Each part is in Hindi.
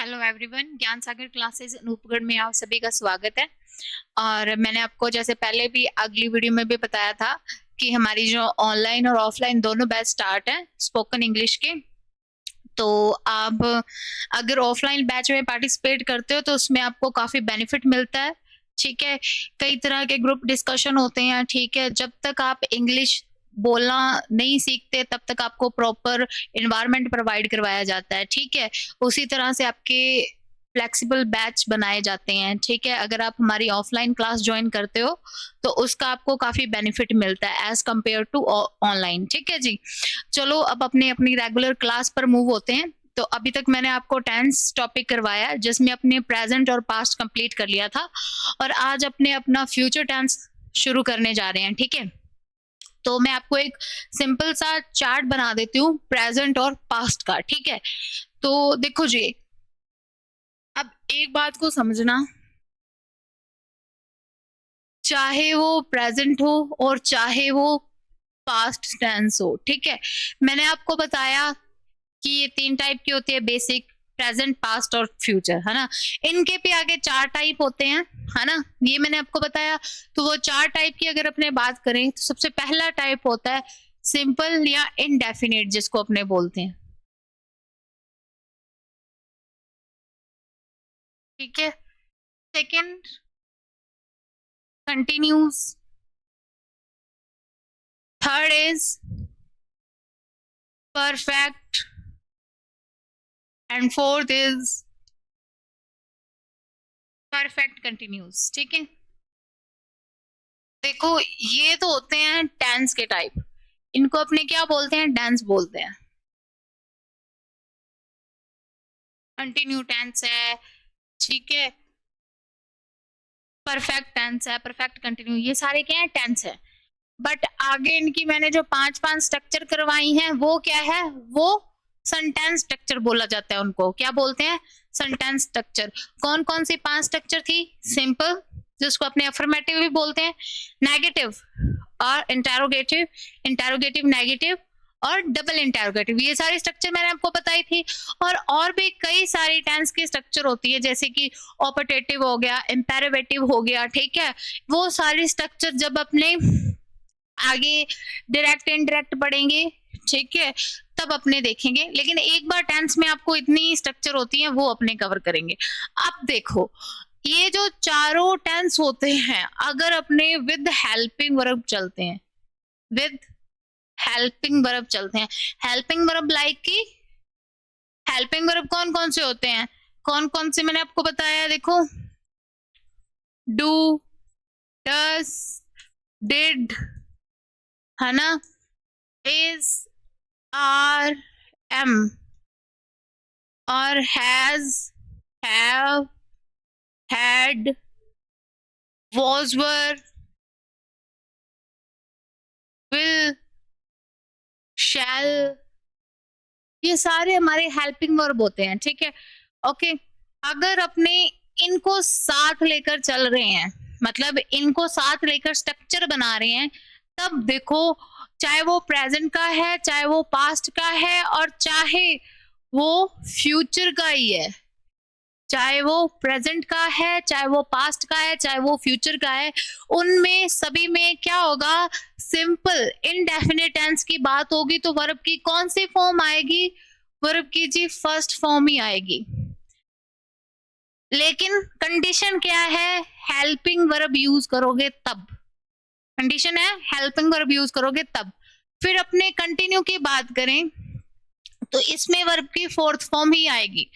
हेलो एवरीवन, ज्ञान सागर क्लासेस अनूपगढ़ में आप सभी का स्वागत है। और मैंने आपको जैसे पहले भी अगली वीडियो में भी बताया था कि हमारी जो ऑनलाइन और ऑफलाइन दोनों बैच स्टार्ट है स्पोकन इंग्लिश के। तो आप अगर ऑफलाइन बैच में पार्टिसिपेट करते हो तो उसमें आपको काफी बेनिफिट मिलता है। ठीक है, कई तरह के ग्रुप डिस्कशन होते हैं। ठीक है, जब तक आप इंग्लिश बोलना नहीं सीखते तब तक आपको प्रॉपर इन्वायरमेंट प्रोवाइड करवाया जाता है। ठीक है, उसी तरह से आपके फ्लेक्सिबल बैच बनाए जाते हैं। ठीक है, अगर आप हमारी ऑफलाइन क्लास ज्वाइन करते हो तो उसका आपको काफी बेनिफिट मिलता है एज कंपेयर टू ऑनलाइन। ठीक है जी, चलो अब अपनी रेगुलर क्लास पर मूव होते हैं। तो अभी तक मैंने आपको टेंस टॉपिक करवाया जिसमें अपने प्रेजेंट और पास्ट कंप्लीट कर लिया था, और आज अपना फ्यूचर टेंस शुरू करने जा रहे हैं। ठीक है, तो मैं आपको एक सिंपल सा चार्ट बना देती हूँ प्रेजेंट और पास्ट का। ठीक है, तो देखो जी, अब एक बात को समझना, चाहे वो प्रेजेंट हो और चाहे वो पास्ट टेंस हो। ठीक है, मैंने आपको बताया कि ये 3 टाइप की होती है, बेसिक, प्रेजेंट, पास्ट और फ्यूचर, है ना। इनके भी आगे 4 टाइप होते हैं, है ना, ये मैंने आपको बताया। तो वो 4 टाइप की अगर अपने बात करें तो सबसे पहला टाइप होता है सिंपल या इनडेफिनेट, जिसको अपने बोलते हैं। ठीक है, second continuous, third is perfect and fourth is perfect continuous. ठीक है, देखो ये तो होते हैं टेंस के टाइप, इनको अपने क्या बोलते हैं, टेंस बोलते हैं। कंटिन्यू टेंस है, ठीक है, परफेक्ट टेंस है, परफेक्ट कंटिन्यू, ये सारे क्या है, टेंस है। बट आगे इनकी मैंने जो 5 स्ट्रक्चर करवाई हैं वो क्या है, वो सेंटेंस स्ट्रक्चर बोला जाता है। उनको क्या बोलते हैं, सेंटेंस स्ट्रक्चर। कौन कौन सी 5 स्ट्रक्चर थी, सिंपल, जिसको अपने अफर्मेटिव भी बोलते हैं, नेगेटिव और इंटेरोगेटिव, इंटेरोगेटिव नेगेटिव और डबल इंटेरोगेटिव, ये सारी स्ट्रक्चर मैंने आपको बताई थी। और भी कई सारी टेंस की स्ट्रक्चर होती है, जैसे कि ऑपरेटिव हो गया, इंपेरेटिव हो गया। ठीक है, वो सारी स्ट्रक्चर जब अपने आगे डायरेक्ट इनडायरेक्ट पढ़ेंगे, ठीक है, तब अपने देखेंगे। लेकिन एक बार टेंस में आपको इतनी स्ट्रक्चर होती है वो अपने कवर करेंगे। अब देखो, ये जो चारों टेंस होते हैं अगर अपने विद हेल्पिंग वर्ब चलते हैं, विद हेल्पिंग वर्ब चलते हैं, हेल्पिंग वर्ब लाइक की, हेल्पिंग वर्ब कौन कौन से होते हैं, कौन कौन से मैंने आपको बताया, देखो, डू, डस, डिड, है ना, इज, आर, एम, और has, have, had, was, were, will, shall, ये सारे हमारे हेल्पिंग वर्ब होते हैं। ठीक है, ओके, अगर अपने इनको साथ लेकर चल रहे हैं, मतलब इनको साथ लेकर स्ट्रक्चर बना रहे हैं, तब देखो, चाहे वो प्रेजेंट का है, चाहे वो पास्ट का है, और चाहे वो फ्यूचर का ही है, चाहे वो प्रेजेंट का है, चाहे वो पास्ट का है, चाहे वो फ्यूचर का है, उनमें सभी में क्या होगा, सिंपल इनडेफिनेट टेंस की बात होगी तो वर्ब की कौन सी फॉर्म आएगी, वर्ब की जी फर्स्ट फॉर्म ही आएगी। लेकिन कंडीशन क्या है, हेल्पिंग वर्ब यूज करोगे तब, कंडीशन है हेल्पिंग वर्ब यूज करोगे तब। फिर अपने कंटिन्यू की बात करें तो इसमें वर्ब की फोर्थ फॉर्म ही आएगी।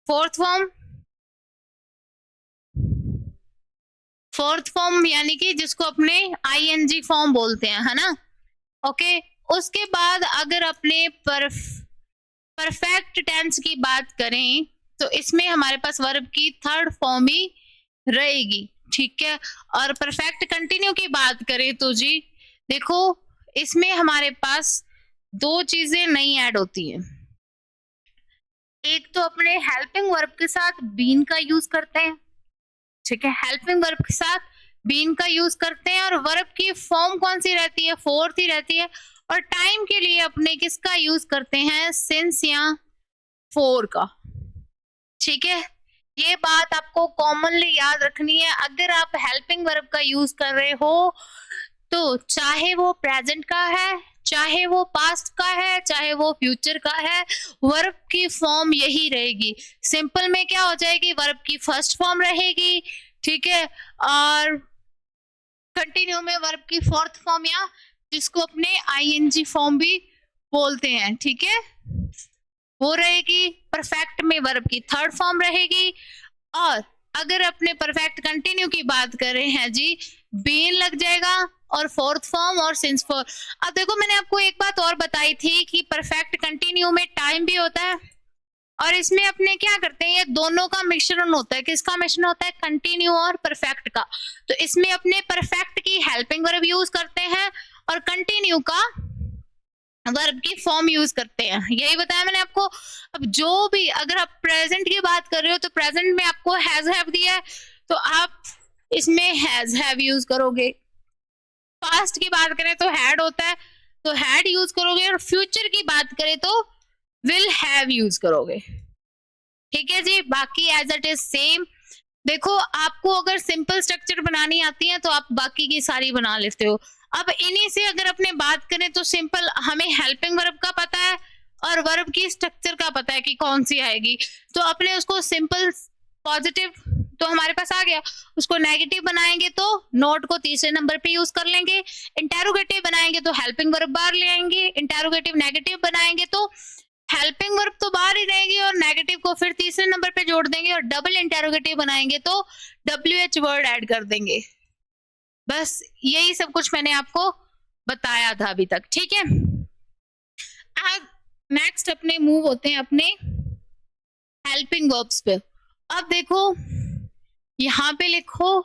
फोर्थ फॉर्म यानी कि जिसको अपने आईएनजी फॉर्म बोलते हैं, है ना। ओके, उसके बाद अगर अपने परफेक्ट टेंस की बात करें तो इसमें हमारे पास वर्ब की थर्ड फॉर्म ही रहेगी। ठीक है, और परफेक्ट कंटिन्यू की बात करें तो जी देखो, इसमें हमारे पास 2 चीजें नई ऐड होती हैं। एक तो अपने हेल्पिंग वर्ब के साथ बीन का यूज करते हैं, ठीक है, हेल्पिंग वर्ब के साथ बीन का यूज करते हैं, और वर्ब की फॉर्म कौन सी रहती है, फोर्थ ही रहती है। और टाइम के लिए अपने किसका यूज करते हैं, सिंस या फोर का। ठीक है, ये बात आपको कॉमनली याद रखनी है। अगर आप हेल्पिंग वर्ब का यूज कर रहे हो तो चाहे वो प्रेजेंट का है, चाहे वो पास्ट का है, चाहे वो फ्यूचर का है, वर्ब की फॉर्म यही रहेगी। सिंपल में क्या हो जाएगी, वर्ब की फर्स्ट फॉर्म रहेगी, ठीक है, और कंटिन्यू में वर्ब की फोर्थ फॉर्म या जिसको अपने आईएनजी फॉर्म भी बोलते हैं, ठीक है, वो रहेगी। परफेक्ट में वर्ब की थर्ड फॉर्म रहेगी। और अगर अपने परफेक्ट कंटिन्यू की बात कर रहे हैं जी, बीन लग जाएगा और फोर्थ फॉर्म और सिंस फॉर। अब देखो मैंने आपको एक बात और बताई थी कि परफेक्ट कंटिन्यू में टाइम भी होता है और इसमें अपने क्या करते हैं, ये दोनों का मिश्रण होता है। किसका मिश्रण होता है, कंटिन्यू और परफेक्ट का। तो इसमें अपने परफेक्ट की हेल्पिंग वर्ब यूज करते हैं और कंटिन्यू का वर्ब की फॉर्म यूज करते हैं, यही बताया मैंने आपको। अब जो भी अगर आप प्रेजेंट की बात कर रहे हो तो प्रेजेंट में आपको हैज हैव दिया है तो आप इसमें हैज हैव यूज करोगे। पास्ट की बात करें तो हैड होता है तो हैड यूज करोगे, और फ्यूचर की बात करें तो विल हैव यूज करोगे। ठीक है जी, बाकी एज इट इज सेम। देखो आपको अगर सिंपल स्ट्रक्चर बनानी आती है तो आप बाकी की सारी बना लेते हो। अब इन्हीं से अगर अपने बात करें तो सिंपल हमें हेल्पिंग वर्ब का पता है और वर्ब की स्ट्रक्चर का पता है कि कौन सी आएगी, तो अपने उसको सिंपल पॉजिटिव तो हमारे पास आ गया, उसको नेगेटिव बनाएंगे तो नोट को तीसरे नंबर पे यूज कर लेंगे, इंटेरोगेटिव बनाएंगे तो हेल्पिंग वर्ब बाहर ले आएंगे, इंटेरोगेटिव नेगेटिव बनाएंगे तो हेल्पिंग वर्ब तो बाहर ही रहेगी और नेगेटिव को फिर तीसरे नंबर पे जोड़ देंगे, और डबल इंटेरोगेटिव बनाएंगे तो WH वर्ड ऐड कर देंगे। बस यही सब कुछ मैंने आपको बताया था अभी तक, ठीक है। अब नेक्स्ट अपने मूव होते हैं अपने हेल्पिंग वर्ब्स पे। अब देखो यहां पे लिखो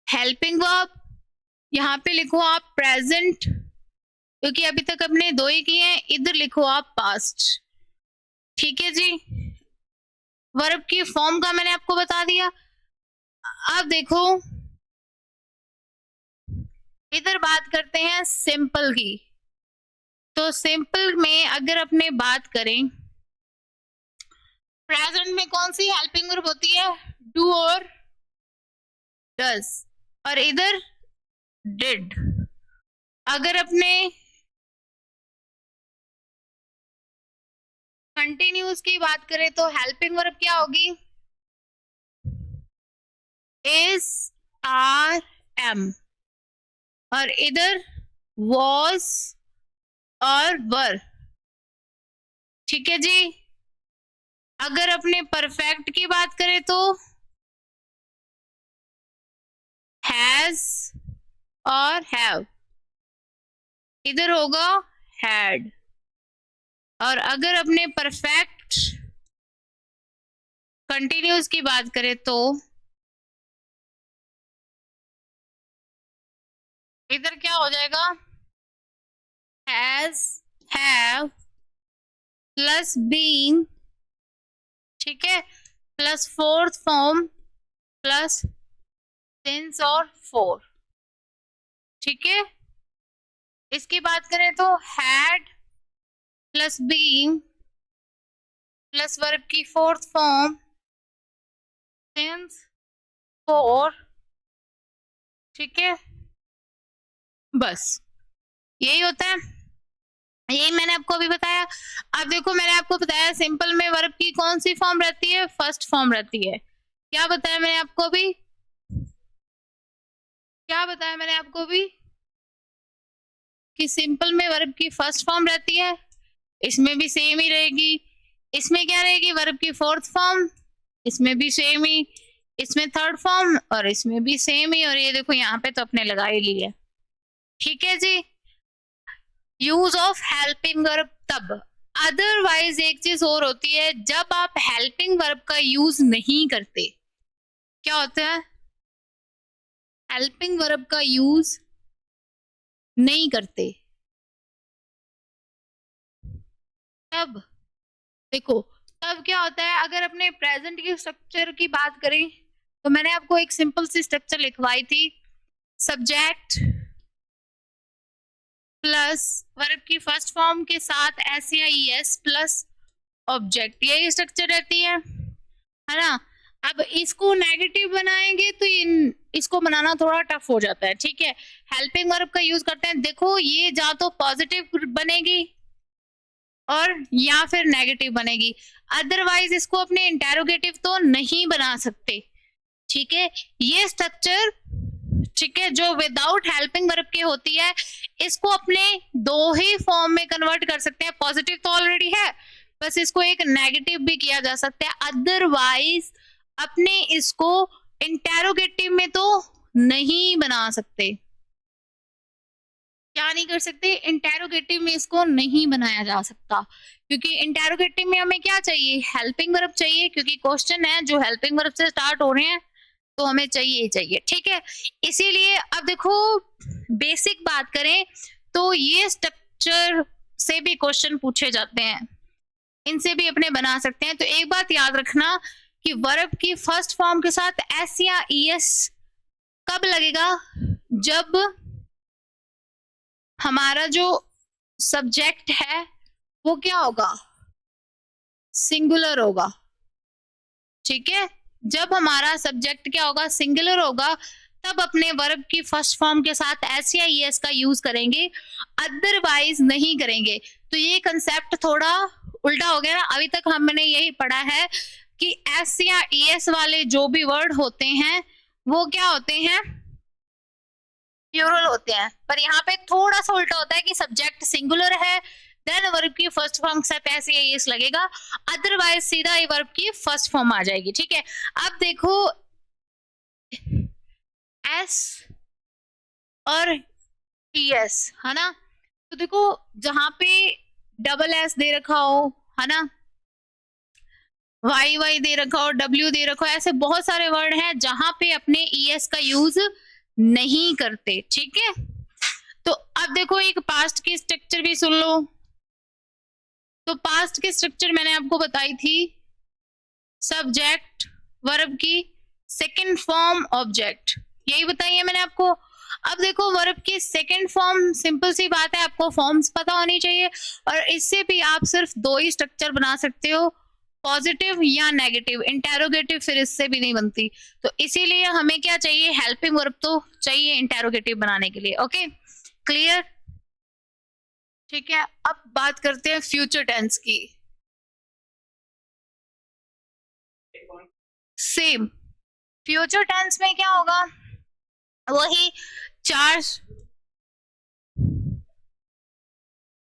हेल्पिंग वर्ब, यहां पे लिखो आप प्रेजेंट, क्योंकि अभी तक अपने दो ही किए हैं, इधर लिखो आप पास्ट। ठीक है जी, वर्ब की फॉर्म का मैंने आपको बता दिया। अब देखो इधर बात करते हैं सिंपल की। तो सिंपल में अगर अपने बात करें प्रेजेंट में कौन सी हेल्पिंग वर्ब होती है, डू और डज, और इधर डिड। अगर अपने कंटिन्यूस की बात करें तो हेल्पिंग वर्ब क्या होगी, इज, आर, एम, और इधर वॉज और वर। ठीक है जी, अगर अपने परफेक्ट की बात करें तो हैज और हैव, इधर होगा हैड, और अगर अपने परफेक्ट कंटिन्यूस की बात करें तो इधर क्या हो जाएगा, हैज, हैव प्लस बीइंग, ठीक है, plus fourth form plus since और फोर। ठीक है, इसकी बात करें तो had plus being plus verb की फोर्थ फॉर्म सिंस फोर। ठीक है, बस यही होता है, यही मैंने आपको अभी बताया। अब देखो मैंने आपको बताया सिंपल में वर्ब की कौन सी फॉर्म रहती है, फर्स्ट फॉर्म रहती है। क्या बताया मैंने आपको अभी, क्या बताया मैंने आपको अभी कि सिंपल में वर्ब की फर्स्ट फॉर्म रहती है, इसमें भी सेम ही रहेगी। इसमें क्या रहेगी, वर्ब की फोर्थ फॉर्म, इसमें भी सेम ही, इसमें थर्ड फॉर्म और इसमें भी सेम ही, और ये देखो यहाँ पे तो अपने लगा ही लिया। ठीक है जी, यूज ऑफ हेल्पिंग वर्ब तब, अदरवाइज एक चीज और होती है, जब आप हेल्पिंग वर्ब का यूज नहीं करते, क्या होता है, हेल्पिंग वर्ब का यूज नहीं करते तब देखो, तब क्या होता है, अगर अपने प्रेजेंट की स्ट्रक्चर की बात करें तो मैंने आपको एक सिंपल सी स्ट्रक्चर लिखवाई थी, सब्जेक्ट प्लस वर्ब की फर्स्ट फॉर्म के साथ एस या ई एस प्लस ऑब्जेक्ट, यही स्ट्रक्चर रहती है। है ना। अब इसको नेगेटिव बनाएंगे तो इसको बनाना थोड़ा टफ हो जाता है, ठीक है। हेल्पिंग वर्ब का यूज करते हैं। देखो ये जा तो पॉजिटिव बनेगी और या फिर नेगेटिव बनेगी, अदरवाइज इसको अपने इंटेरोगेटिव तो नहीं बना सकते, ठीक है। ये स्ट्रक्चर, ठीक है, जो विदाउट हेल्पिंग वर्ब के होती है, इसको अपने दो ही फॉर्म में कन्वर्ट कर सकते हैं। पॉजिटिव तो ऑलरेडी है, बस इसको एक नेगेटिव भी किया जा सकता है, अदरवाइज अपने इसको इंटेरोगेटिव में तो नहीं बना सकते। क्या नहीं कर सकते? इंटेरोगेटिव में इसको नहीं बनाया जा सकता, क्योंकि इंटेरोगेटिव में हमें क्या चाहिए? हेल्पिंग वर्ब चाहिए, क्योंकि क्वेश्चन है जो हेल्पिंग वर्ब से स्टार्ट हो रहे हैं तो हमें चाहिए ही चाहिए, ठीक है। इसीलिए अब देखो बेसिक बात करें तो ये स्ट्रक्चर से भी क्वेश्चन पूछे जाते हैं, इनसे भी अपने बना सकते हैं। तो एक बात याद रखना कि वर्ब की फर्स्ट फॉर्म के साथ एस या ईएस कब लगेगा? जब हमारा जो सब्जेक्ट है वो क्या होगा? सिंगुलर होगा, ठीक है। जब हमारा सब्जेक्ट क्या होगा? सिंगुलर होगा, तब अपने वर्ब की फर्स्ट फॉर्म के साथ एस या ईएस का यूज करेंगे, अदरवाइज नहीं करेंगे। तो ये कंसेप्ट थोड़ा उल्टा हो गया ना। अभी तक हमने यही पढ़ा है कि एस या ईएस वाले जो भी वर्ड होते हैं वो क्या होते हैं? प्लूरल होते हैं। पर यहाँ पे थोड़ा सा उल्टा होता है कि सब्जेक्ट सिंगुलर है, देन वर्ब की फर्स्ट फॉर्म के साथ एस या ईएस लगेगा, अदरवाइज सीधा ही वर्ब की फर्स्ट फॉर्म आ जाएगी, ठीक है। अब देखो एस और ईएस, है ना। तो देखो जहां पे डबल एस दे रखा हो, है ना, वाई वाई दे रखा हो, डब्ल्यू दे रखा हो, ऐसे बहुत सारे वर्ड हैं जहां पे अपने ईएस का यूज नहीं करते, ठीक है। तो अब देखो एक पास्ट की स्ट्रक्चर भी सुन लो। तो पास्ट की स्ट्रक्चर मैंने आपको बताई थी, सब्जेक्ट वर्ब की सेकंड फॉर्म ऑब्जेक्ट, यही बताई है मैंने आपको। अब देखो वर्ब की सेकंड फॉर्म, सिंपल सी बात है, आपको फॉर्म्स पता होनी चाहिए, और इससे भी आप सिर्फ दो ही स्ट्रक्चर बना सकते हो, पॉजिटिव या नेगेटिव। इंटेरोगेटिव फिर इससे भी नहीं बनती, तो इसीलिए हमें क्या चाहिए? हेल्पिंग वर्ब तो चाहिए इंटेरोगेटिव बनाने के लिए। ओके, क्लियर, ठीक है। अब बात करते हैं फ्यूचर टेंस की। सेम फ्यूचर टेंस में क्या होगा? वही चार,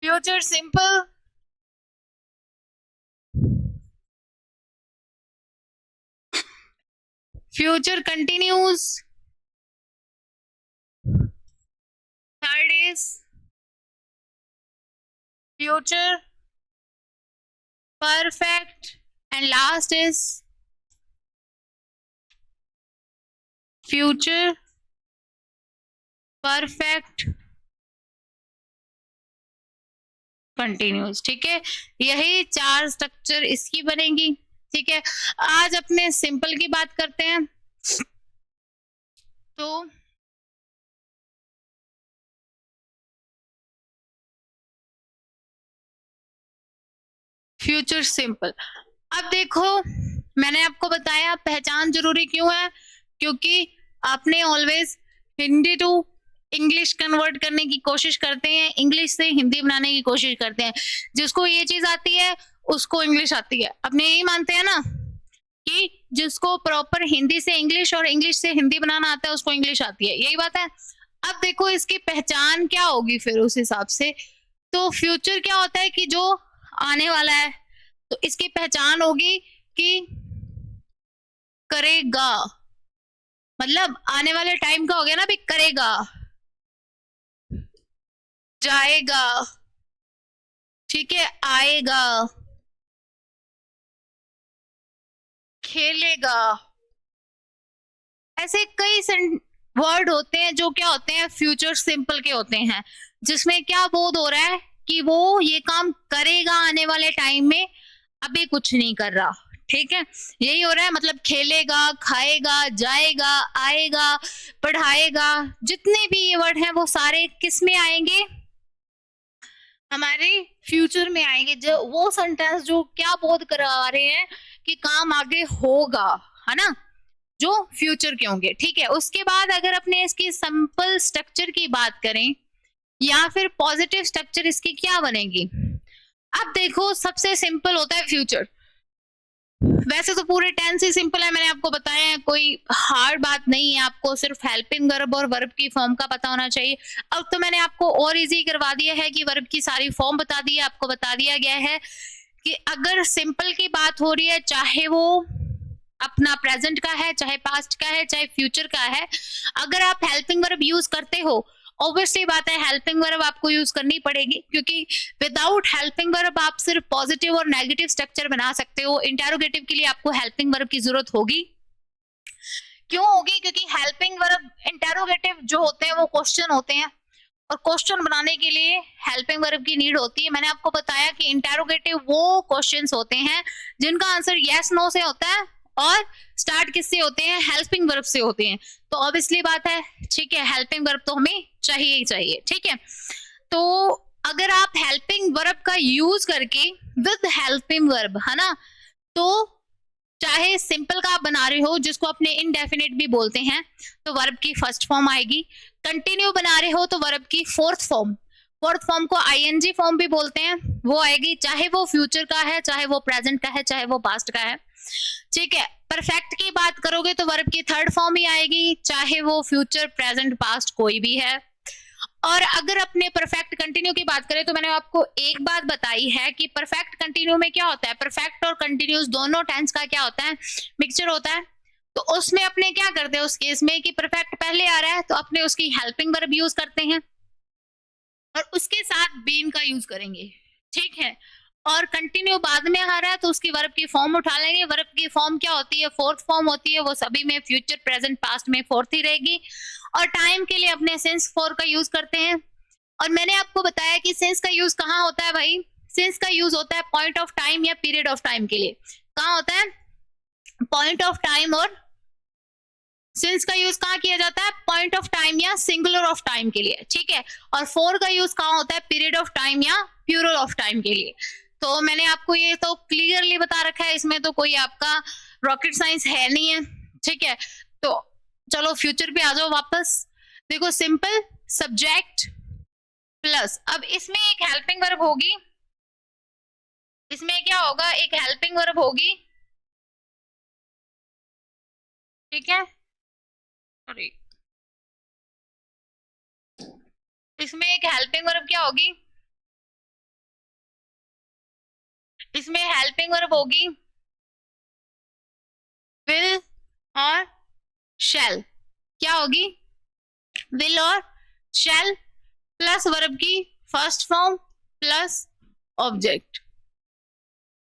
future simple, future continuous, third is future perfect, and last is future perfect continuous, ठीक है। यही चार स्ट्रक्चर इसकी बनेगी, ठीक है। आज अपने सिंपल की बात करते हैं। तो फ्यूचर सिंपल, अब देखो मैंने आपको बताया पहचान जरूरी क्यों है, क्योंकि आपने always Hindi to English convert करने की कोशिश करते हैं, इंग्लिश से हिंदी बनाने की कोशिश करते हैं। जिसको ये चीज आती है उसको इंग्लिश आती है। अपने यही मानते हैं ना कि जिसको प्रॉपर हिंदी से इंग्लिश और इंग्लिश से हिंदी बनाना आता है उसको इंग्लिश आती है, यही बात है। अब देखो इसकी पहचान क्या होगी फिर उस हिसाब से। तो फ्यूचर क्या होता है कि जो आने वाला है, तो इसकी पहचान होगी कि करेगा, मतलब आने वाले टाइम का हो गया ना भी, करेगा, जाएगा, ठीक है, आएगा, खेलेगा, ऐसे कई वर्ड होते हैं जो क्या होते हैं? फ्यूचर सिंपल के होते हैं, जिसमें क्या बोध हो रहा है कि वो ये काम करेगा आने वाले टाइम में, अभी कुछ नहीं कर रहा, ठीक है। यही हो रहा है, मतलब खेलेगा, खाएगा, जाएगा, आएगा, पढ़ाएगा, जितने भी ये वर्ड हैं वो सारे किस में आएंगे? हमारे फ्यूचर में आएंगे। जो वो सेंटेंस जो क्या बोध करा रहे हैं कि काम आगे होगा, है ना, जो फ्यूचर के होंगे, ठीक है। उसके बाद अगर अपने इसकी सिंपल स्ट्रक्चर की बात करें या फिर पॉजिटिव स्ट्रक्चर इसकी क्या बनेगी। अब देखो सबसे सिंपल होता है फ्यूचर, वैसे तो पूरे टेंस ही सिंपल है, मैंने आपको बताया है, कोई हार्ड बात नहीं है, आपको सिर्फ हेल्पिंग वर्ब और वर्ब की फॉर्म का पता होना चाहिए। अब तो मैंने आपको और इजी करवा दिया है कि वर्ब की सारी फॉर्म बता दी है, आपको बता दिया गया है कि अगर सिंपल की बात हो रही है, चाहे वो अपना प्रेजेंट का है, चाहे पास्ट का है, चाहे फ्यूचर का है, अगर आप हेल्पिंग वर्ब यूज करते हो, ऑब्वियसली बात है हेल्पिंग वर्ब आपको यूज करनी पड़ेगी, क्योंकि विदाउट हेल्पिंग वर्ब आप सिर्फ पॉजिटिव और नेगेटिव स्ट्रक्चर बना सकते हो। इंटेरोगेटिव के लिए आपको हेल्पिंग वर्ब की जरूरत होगी। क्यों होगी? क्योंकि हेल्पिंग वर्ब इंटेरोगेटिव जो होते हैं वो क्वेश्चन होते हैं, और क्वेश्चन बनाने के लिए हेल्पिंग वर्ब की नीड होती है। मैंने आपको बताया कि इंटेरोगेटिव वो क्वेश्चंस होते हैं जिनका आंसर यस नो से होता है और स्टार्ट किससे होते हैं? हेल्पिंग वर्ब से होते हैं। तो ऑब्वियसली बात है, ठीक है, हेल्पिंग वर्ब तो हमें चाहिए ही चाहिए, ठीक है। तो अगर आप हेल्पिंग वर्ब का यूज करके विद हेल्पिंग वर्ब, है ना, तो चाहे सिंपल का आप बना रहे हो जिसको अपने इनडेफिनेट भी बोलते हैं, तो वर्ब की फर्स्ट फॉर्म आएगी। कंटिन्यू बना रहे हो तो वर्ब की फोर्थ फॉर्म को आईएनजी फॉर्म भी बोलते हैं, वो आएगी, चाहे वो फ्यूचर का है, चाहे वो प्रेजेंट का है, चाहे वो पास्ट का है, ठीक है। परफेक्ट की बात करोगे तो वर्ब की थर्ड फॉर्म ही आएगी, चाहे वो फ्यूचर प्रेजेंट पास्ट कोई भी है। और अगर अपने परफेक्ट कंटिन्यू की बात करें तो मैंने आपको एक बात बताई है कि परफेक्ट कंटिन्यू में क्या होता है, परफेक्ट और कंटिन्यूस दोनों टेंस का क्या होता है? मिक्सचर होता है। तो उसमें अपने क्या करते हैं उस केस में कि परफेक्ट पहले आ रहा है तो अपने उसकी हेल्पिंग वर्ब यूज करते हैं और उसके साथ बीन का यूज करेंगे, ठीक है। और कंटिन्यू बाद में आ रहा है तो उसकी वर्ब की फॉर्म उठा लेंगे। वर्ब की फॉर्म क्या होती है? फोर्थ फॉर्म होती है, वो सभी में फ्यूचर प्रेजेंट पास्ट में फोर्थ ही रहेगी। और टाइम के लिए अपने सिंस फॉर का यूज करते हैं। और मैंने आपको बताया कि सिंस का यूज कहाँ होता है भाई? सिंस का यूज होता है पॉइंट ऑफ टाइम या पीरियड ऑफ टाइम के लिए। कहाँ होता है? Point of time. और सिंस का यूज कहाँ किया जाता है? पॉइंट ऑफ टाइम या सिंगुलर ऑफ टाइम के लिए, ठीक है। और फॉर का यूज कहाँ होता है? पीरियड ऑफ टाइम या प्लूरल ऑफ टाइम के लिए। तो मैंने आपको ये तो क्लियरली बता रखा है, इसमें तो कोई आपका रॉकेट साइंस है नहीं है, ठीक है। तो चलो फ्यूचर पे आ जाओ वापस। देखो सिंपल सब्जेक्ट प्लस, अब इसमें एक हेल्पिंग वर्ब होगी, इसमें क्या होगा? एक हेल्पिंग वर्ब होगी, ठीक है। सॉरी, इसमें एक हेल्पिंग वर्ब क्या होगी? इसमें हेल्पिंग वर्ब होगी विल और शैल। क्या होगी? विल और शैल प्लस वर्ब की फर्स्ट फॉर्म प्लस ऑब्जेक्ट,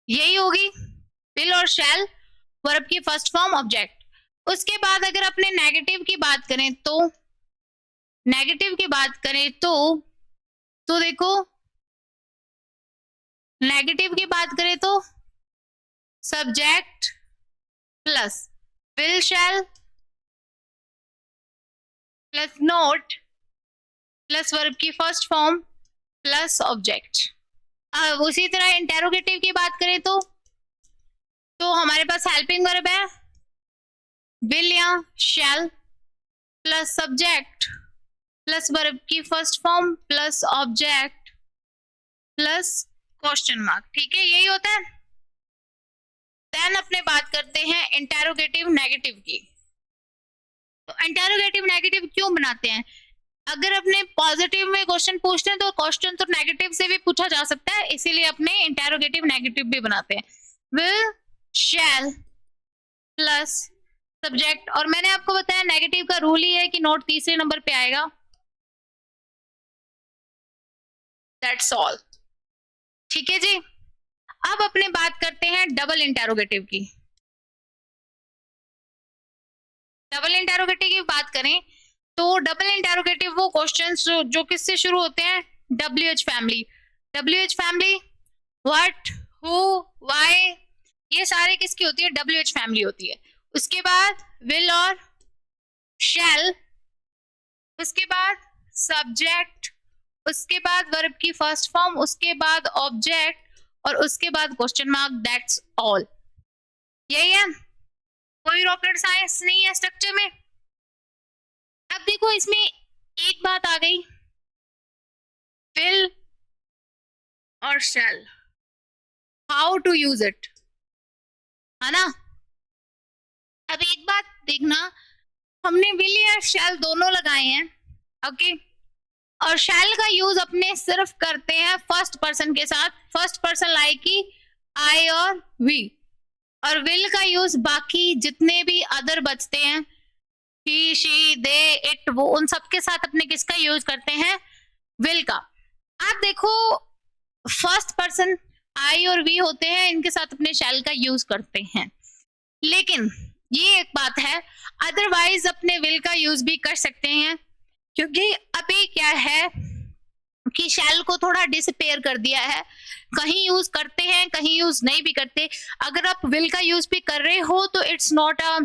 यही होगी। विल और शैल, वर्ब की फर्स्ट फॉर्म, ऑब्जेक्ट। उसके बाद अगर अपने नेगेटिव की बात करें तो देखो नेगेटिव की बात करें तो subject plus will shall plus not plus verb की फर्स्ट फॉर्म प्लस ऑब्जेक्ट। अब उसी तरह इंटेरोगेटिव की बात करें तो हमारे पास हेल्पिंग वर्ब है विल या shall plus subject plus verb की first form plus object plus question mark, ठीक है, यही होता है। देन अपने बात करते हैं इंटेरोगेटिव नेगेटिव की। तो इंटेरोगेटिव नेगेटिव क्यों बनाते हैं? अगर अपने पॉजिटिव में क्वेश्चन पूछते हैं तो क्वेश्चन तो नेगेटिव से भी पूछा जा सकता है, इसीलिए अपने इंटेरोगेटिव नेगेटिव भी बनाते हैं। विल शैल प्लस सब्जेक्ट, और मैंने आपको बताया नेगेटिव का रूल ही है कि नोट तीसरे नंबर पे आएगा, दैट्स ऑल, ठीक है जी। अब अपने बात करते हैं डबल इंटेरोगेटिव की। डबल इंटेरोगेटिव की बात करें तो डबल इंटेरोगेटिव वो क्वेश्चंस जो किससे शुरू होते हैं? WH family. WH family, what, who, why, ये सारे किसकी होती है? WH फैमिली होती है। उसके बाद विल और शैल, उसके बाद सब्जेक्ट, उसके बाद वर्ब की फर्स्ट फॉर्म, उसके बाद ऑब्जेक्ट और उसके बाद क्वेश्चन मार्क, दैट्स ऑल। यही है, कोई रॉकेट साइंस नहीं है स्ट्रक्चर में। अब देखो इसमें एक बात आ गई, विल और shall, how to use it, है ना। अब एक बात देखना, हमने विल या शेल दोनों लगाए हैं, ओके। और शेल का यूज अपने सिर्फ करते हैं फर्स्ट पर्सन के साथ, फर्स्ट पर्सन लाइक कि आई और वी। और विल का यूज बाकी जितने भी अदर बचते हैं, ही, शी, दे, इट, वो, उन सबके साथ अपने किसका यूज करते हैं, विल का। आप देखो फर्स्ट पर्सन आई और वी होते हैं, इनके साथ अपने शैल का यूज करते हैं। लेकिन ये एक बात है, अदरवाइज अपने विल का यूज भी कर सकते हैं, क्योंकि अभी क्या है कि शैल को थोड़ा डिसअपेयर कर दिया है, कहीं यूज करते हैं कहीं यूज नहीं भी करते। अगर आप विल का यूज भी कर रहे हो तो इट्स नॉट अ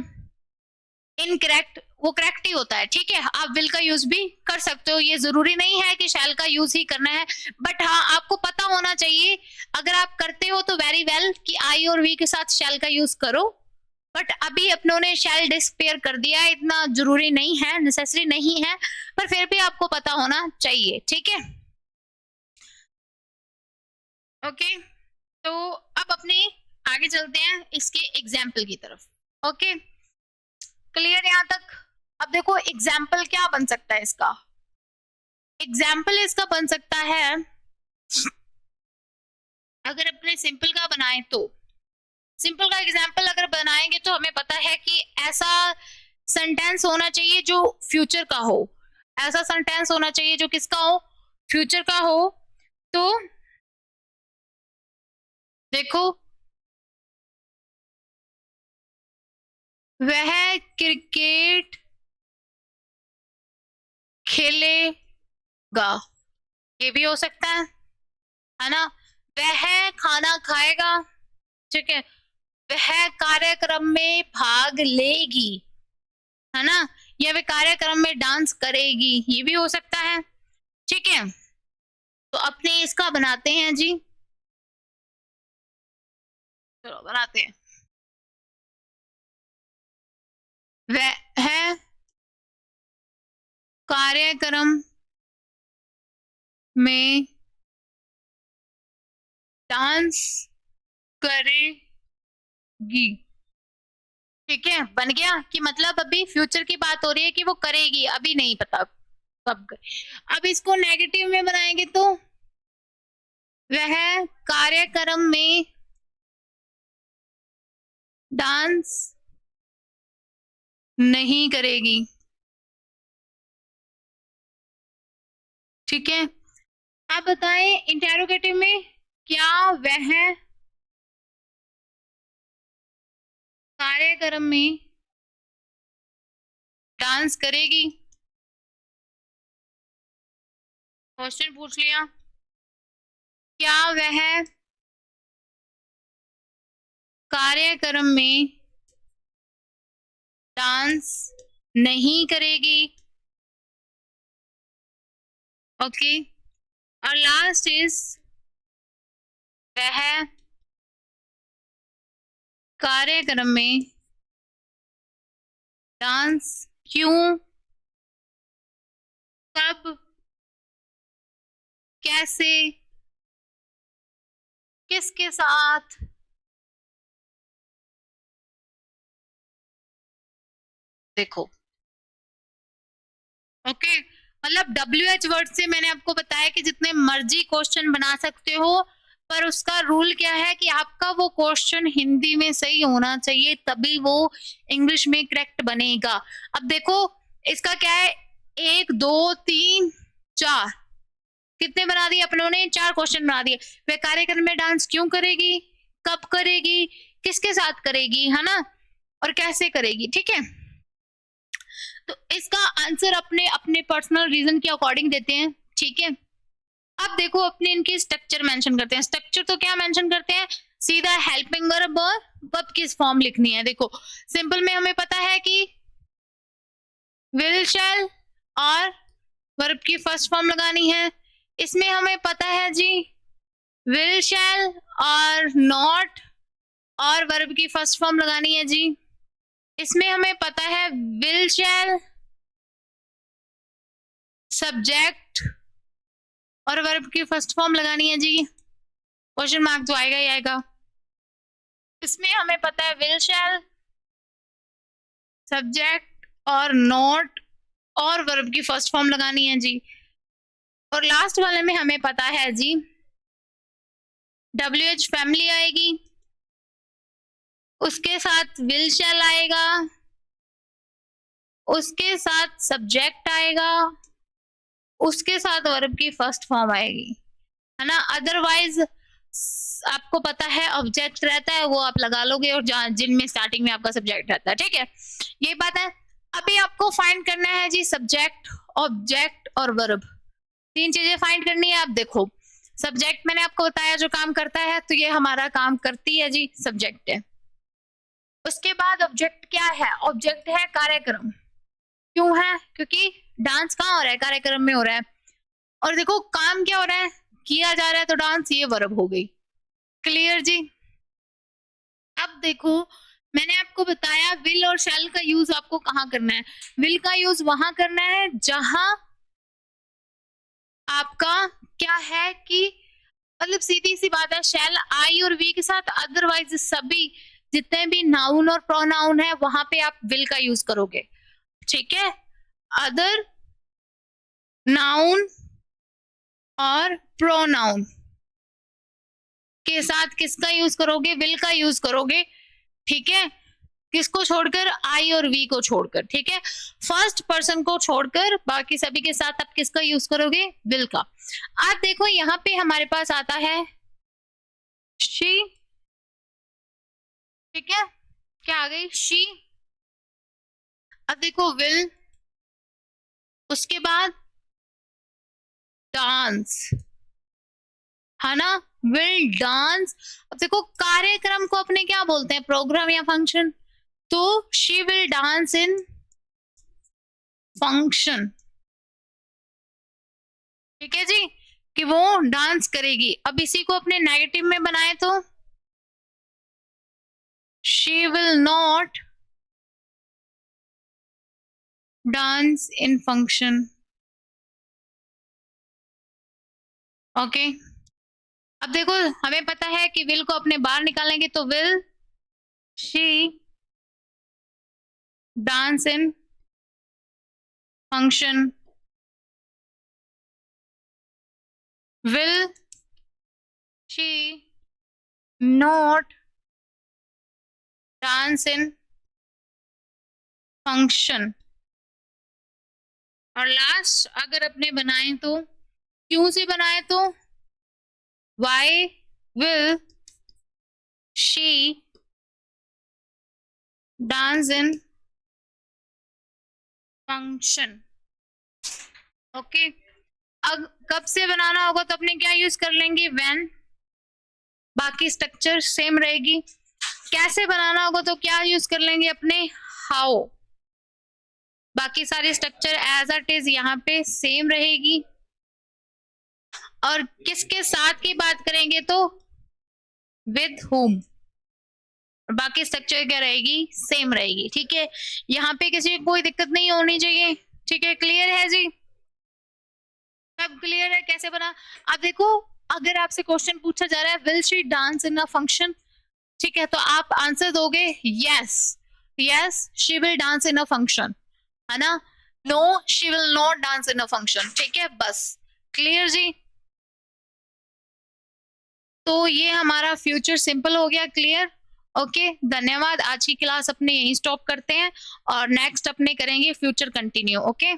इनकरेक्ट, वो करेक्ट ही होता है, ठीक है। आप विल का यूज भी कर सकते हो, ये जरूरी नहीं है कि शैल का यूज ही करना है। बट हाँ, आपको पता होना चाहिए, अगर आप करते हो तो वेरी वेल कि आई और वी के साथ शैल का यूज करो। बट अभी अपनों ने शैल डिस्पेयर कर दिया है, इतना जरूरी नहीं है, नेसेसरी नहीं है, पर फिर भी आपको पता होना चाहिए, ठीक है। ओके, तो अब अपने आगे चलते हैं इसके एग्जाम्पल की तरफ। ओके, क्लियर यहां तक। अब देखो एग्जाम्पल क्या बन सकता है इसका, एग्जाम्पल इसका बन सकता है, अगर अपने सिंपल का बनाए तो, सिंपल का एग्जाम्पल अगर बनाएंगे तो हमें पता है कि ऐसा सेंटेंस होना चाहिए जो फ्यूचर का हो, ऐसा सेंटेंस होना चाहिए जो किसका हो, फ्यूचर का हो। तो देखो, वह क्रिकेट खेलेगा, ये भी हो सकता है ना। वह खाना खाएगा, ठीक है। वह कार्यक्रम में भाग लेगी, है ना, या वह कार्यक्रम में डांस करेगी, ये भी हो सकता है, ठीक है। तो अपने इसका बनाते हैं जी, चलो बनाते हैं। वह कार्यक्रम में डांस करेगी, ठीक है। बन गया कि मतलब अभी फ्यूचर की बात हो रही है कि वो करेगी, अभी नहीं पता कब। अब इसको नेगेटिव में बनाएंगे तो वह कार्यक्रम में डांस नहीं करेगी, ठीक है। आप बताएं इंटेरोगेटिव में, क्या वह कार्यक्रम में डांस करेगी, क्वेश्चन पूछ लिया, क्या वह कार्यक्रम में डांस नहीं करेगी, ओके। और लास्ट इज वह कार्यक्रम में डांस क्यों, कब, कैसे, किसके साथ, देखो, ओके। मतलब WH वर्ड से मैंने आपको बताया कि जितने मर्जी क्वेश्चन बना सकते हो, पर उसका रूल क्या है कि आपका वो क्वेश्चन हिंदी में सही होना चाहिए, तभी वो इंग्लिश में करेक्ट बनेगा। अब देखो इसका क्या है, 1 2 3 4, कितने बना दिए अपनों ने, 4 क्वेश्चन बना दिए। वह कार्यक्रम में डांस क्यों करेगी, कब करेगी, किसके साथ करेगी, है ना, और कैसे करेगी, ठीक है। तो इसका आंसर अपने अपने पर्सनल रीजन के अकॉर्डिंग देते हैं, ठीक है। अब देखो अपने इनकी स्ट्रक्चर मेंशन करते हैं, स्ट्रक्चर तो क्या मेंशन करते हैं, सीधा हेल्पिंग वर्ब और वर्ब किस फॉर्म लिखनी है। देखो सिंपल में हमें पता है कि विल शैल और वर्ब की फर्स्ट फॉर्म लगानी है, इसमें हमें पता है जी विल शैल और नॉट और वर्ब की फर्स्ट फॉर्म लगानी है जी। इसमें हमें पता है विल शैल, सब्जेक्ट और वर्ब की फर्स्ट फॉर्म लगानी है जी। क्वेश्चन मार्क तो आएगा ही आएगा। इसमें हमें पता है विल शैल, सब्जेक्ट और नॉट और वर्ब की फर्स्ट फॉर्म लगानी है जी। और लास्ट वाले में हमें पता है जी WH फैमिली आएगी, उसके साथ विल शैल आएगा, उसके साथ सब्जेक्ट आएगा, उसके साथ वर्ब की फर्स्ट फॉर्म आएगी, है ना। अदरवाइज आपको पता है ऑब्जेक्ट रहता है वो आप लगा लोगे और जिनमें स्टार्टिंग में आपका सब्जेक्ट रहता है, ठीक है, ये बात है। अभी आपको फाइंड करना है जी सब्जेक्ट, ऑब्जेक्ट और वर्ब, तीन चीजें फाइंड करनी है। आप देखो सब्जेक्ट मैंने आपको बताया जो काम करता है, तो ये हमारा काम करती है जी सब्जेक्ट है। उसके बाद ऑब्जेक्ट क्या है, ऑब्जेक्ट है कार्यक्रम। क्यों है, क्योंकि डांस कहाँ हो रहा है, कार्यक्रम में हो रहा है। और देखो काम क्या हो रहा है, किया जा रहा है, तो डांस ये वर्ब हो गई। क्लियर जी। अब देखो मैंने आपको बताया विल और शैल का यूज आपको कहाँ करना है। विल का यूज वहां करना है जहां आपका क्या है कि मतलब सीधी सी बात है, शैल आई और वी के साथ, अदरवाइज सभी जितने भी नाउन और प्रोनाउन है वहां पे आप विल का यूज करोगे, ठीक है। अदर नाउन और प्रोनाउन के साथ किसका यूज करोगे, विल का यूज करोगे, ठीक है। किसको छोड़कर, आई और वी को छोड़कर, ठीक है। फर्स्ट पर्सन को छोड़कर बाकी सभी के साथ आप किसका यूज करोगे, विल का। आज देखो यहाँ पे हमारे पास आता है शी, ठीक है, क्या आ गई, शी। अब देखो विल, उसके बाद डांस, है ना, विल डांस। अब देखो कार्यक्रम को अपने क्या बोलते हैं, प्रोग्राम या फंक्शन, तो she will dance in function, ठीक है जी, कि वो डांस करेगी। अब इसी को अपने नेगेटिव में बनाए तो she will not dance in function, okay. अब देखो हमें पता है कि विल को अपने बाहर निकालेंगे तो will she dance in function, will she not dance in function. और लास्ट अगर अपने बनाए तो क्यों से बनाए तो why will she dance in function, okay. अब कब से बनाना होगा तो अपने क्या यूज कर लेंगे, व्हेन, बाकी स्ट्रक्चर सेम रहेगी। कैसे बनाना होगा तो क्या यूज कर लेंगे अपने, हाउ, बाकी सारी स्ट्रक्चर एज इट इज यहाँ पे सेम रहेगी। और किसके साथ की बात करेंगे तो विद हुम, बाकी स्ट्रक्चर क्या रहेगी, सेम रहेगी, ठीक है। यहाँ पे किसी को कोई दिक्कत नहीं होनी चाहिए, ठीक है। क्लियर है जी, सब क्लियर है कैसे बना। अब देखो अगर आपसे क्वेश्चन पूछा जा रहा है will she dance in a function, ठीक है, तो आप आंसर दोगे yes, yes she will dance in a function, है ना, no she will not dance in a function, ठीक है, बस। क्लियर जी। तो ये हमारा फ्यूचर सिंपल हो गया, क्लियर, ओके। धन्यवाद, आज की क्लास अपने यहीं स्टॉप करते हैं और नेक्स्ट अपने करेंगे फ्यूचर कंटिन्यू, ओके।